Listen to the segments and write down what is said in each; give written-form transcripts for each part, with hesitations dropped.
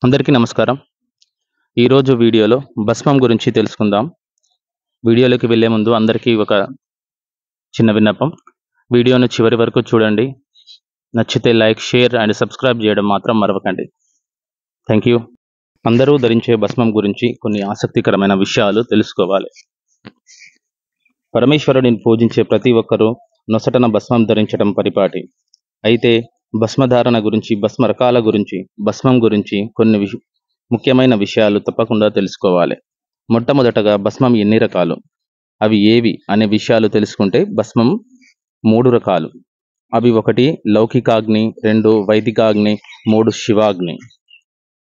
అందరికీ నమస్కారం. ఈరోజు వీడియోలో భస్మం గురించి తెలుసుకుందాం. వీడియోలోకి వెళ్ళే ముందు అందరికీ ఒక చిన్న విన్నపం. వీడియోను చివరి వరకు చూడండి. నచ్చితే లైక్, షేర్ అండ్ సబ్స్క్రైబ్ చేయడం మాత్రం మరవకండి. Thank you. అందరూ ధరించే భస్మం గురించి కొన్ని ఆసక్తికరమైన విషయాలు తెలుసుకోవాలి. పరమేశ్వరుడిని పూజించే ప్రతి ఒక్కరూ నొసటన భస్మం ధరించడం పరిపాటి. అయితే భస్మధారణ గురించి, భస్మ రకాల గురించి, భస్మం గురించి కొన్ని ముఖ్యమైన విషయాలు తప్పకుండా తెలుసుకోవాలి. మొట్టమొదటగా భస్మం ఎన్ని రకాలు, అవి ఏవి అనే విషయాలు తెలుసుకుంటే భస్మం 3 రకాలు. అవి 1 లౌకికాగ్ని, 2 వైదికాగ్ని, 3 శివాగ్ని.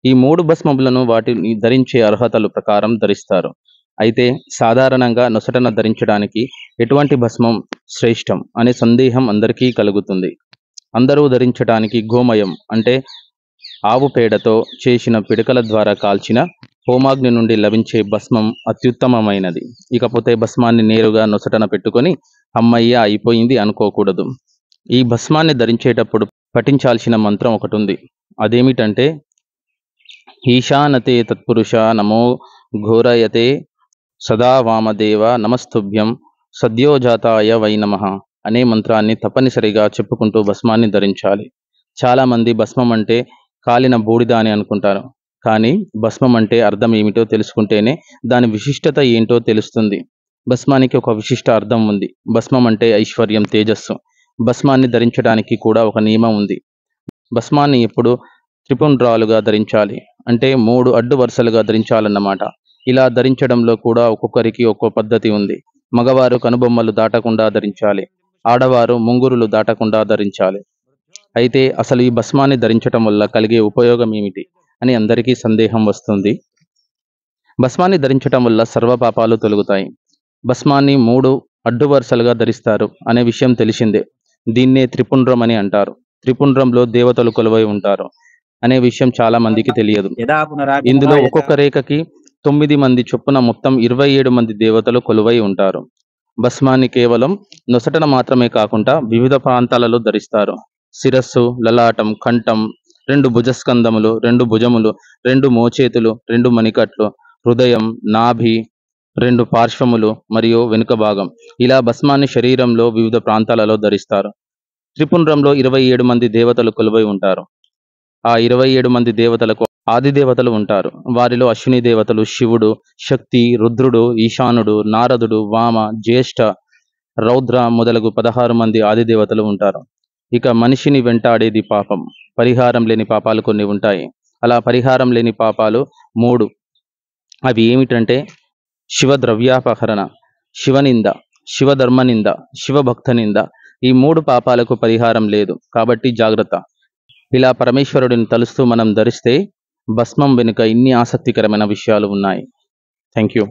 ఈ 3 భస్మములను వాటిని ధరించే అర్హతలు ప్రకారం ధరిస్తారు. అయితే సాధారణంగా నొసటన ధరించడానికి ఎటువంటి భస్మం శ్రేష్టం అనే సందేహం అందరికీ కలుగుతుంది. అందరూ ధరించడానికి గోమయం అంటే ఆవు పేడతో చేసిన పిడకల ద్వారా కాల్చిన హోమాగ్ని నుండి లభించే భస్మం అత్యుత్తమమైనది. ఇకపోతే భస్మాన్ని నేరుగా నొసటన పెట్టుకొని అమ్మయ్య అయిపోయింది అనుకోకూడదు. ఈ భస్మాన్ని ధరించేటప్పుడు పఠించాల్సిన మంత్రం ఒకటి ఉంది. అదేమిటంటే ఈశానతే తత్పురుష నమో ఘోరయతే సదా వామదేవ నమస్తుభ్యం సద్యోజాతాయ వై నమః అనే మంత్రాన్ని తప్పనిసరిగా చెప్పుకుంటూ భస్మాన్ని ధరించాలి. చాలామంది భస్మం అంటే కాలిన బూడిద అని అనుకుంటారు. కానీ భస్మం అంటే అర్థం ఏమిటో తెలుసుకుంటేనే దాని విశిష్టత ఏంటో తెలుస్తుంది. భస్మానికి ఒక విశిష్ట అర్థం ఉంది. భస్మం అంటే ఐశ్వర్యం, తేజస్సు. భస్మాన్ని ధరించడానికి కూడా ఒక నియమం ఉంది. భస్మాన్ని ఎప్పుడు త్రిపుండ్రాలుగా ధరించాలి, అంటే 3 అడ్డు వరుసలుగా ధరించాలన్నమాట. ఇలా ధరించడంలో కూడా ఒక్కొక్కరికి ఒక్కో పద్ధతి ఉంది. మగవారు కనుబొమ్మలు దాటకుండా ధరించాలి, ఆడవారు ముంగురులు దాటకుండా ధరించాలి. అయితే అసలు ఈ భస్మాన్ని ధరించటం వల్ల కలిగే ఉపయోగం ఏమిటి అని అందరికీ సందేహం వస్తుంది. భస్మాన్ని ధరించటం వల్ల సర్వపాపాలు తొలగుతాయి. భస్మాన్ని 3 అడ్డు వరుసలుగా ధరిస్తారు అనే విషయం తెలిసిందే. దీన్నే త్రిపుండ్రం అని అంటారు. త్రిపుండ్రంలో దేవతలు కొలువై ఉంటారు అనే విషయం చాలా మందికి తెలియదు. ఇందులో ఒక్కొక్క రేఖకి 9 మంది చొప్పున మొత్తం 27 మంది దేవతలు కొలువై ఉంటారు. భస్మాన్ని కేవలం నొసటన మాత్రమే కాకుండా వివిధ ప్రాంతాలలో ధరిస్తారు. శిరస్సు, లలాటం, కంఠం, 2 భుజస్కంధములు, 2 భుజములు, 2 మోచేతులు, 2 మణికట్లు, హృదయం, నాభి, 2 పార్శ్వములు మరియు వెనుక భాగం. ఇలా భస్మాన్ని శరీరంలో వివిధ ప్రాంతాలలో ధరిస్తారు. త్రిపుండ్రంలో 27 మంది దేవతలు కొలువై ఉంటారు. ఆ 27 మంది దేవతలకు ఆది దేవతలు ఉంటారు. వారిలో అశ్విని దేవతలు శివుడు, శక్తి, రుద్రుడు, ఈశానుడు, నారదుడు, వామ, జ్యేష్ఠ, రౌద్ర మొదలగు 16 మంది ఆది దేవతలు ఉంటారు. ఇక మనిషిని వెంటాడేది పాపం. పరిహారం లేని పాపాలు కొన్ని ఉంటాయి. అలా పరిహారం లేని పాపాలు 3. అవి ఏమిటంటే శివ ద్రవ్యాపహరణ, శివనింద, శివధర్మనింద, శివభక్తనింద. ఈ 3 పాపాలకు పరిహారం లేదు. కాబట్టి జాగ్రత్త. ఇలా పరమేశ్వరుడిని తలుస్తూ మనం ధరిస్తే భస్మం వెనుక ఇన్ని ఆసక్తికరమైన విషయాలు ఉన్నాయి. Thank you.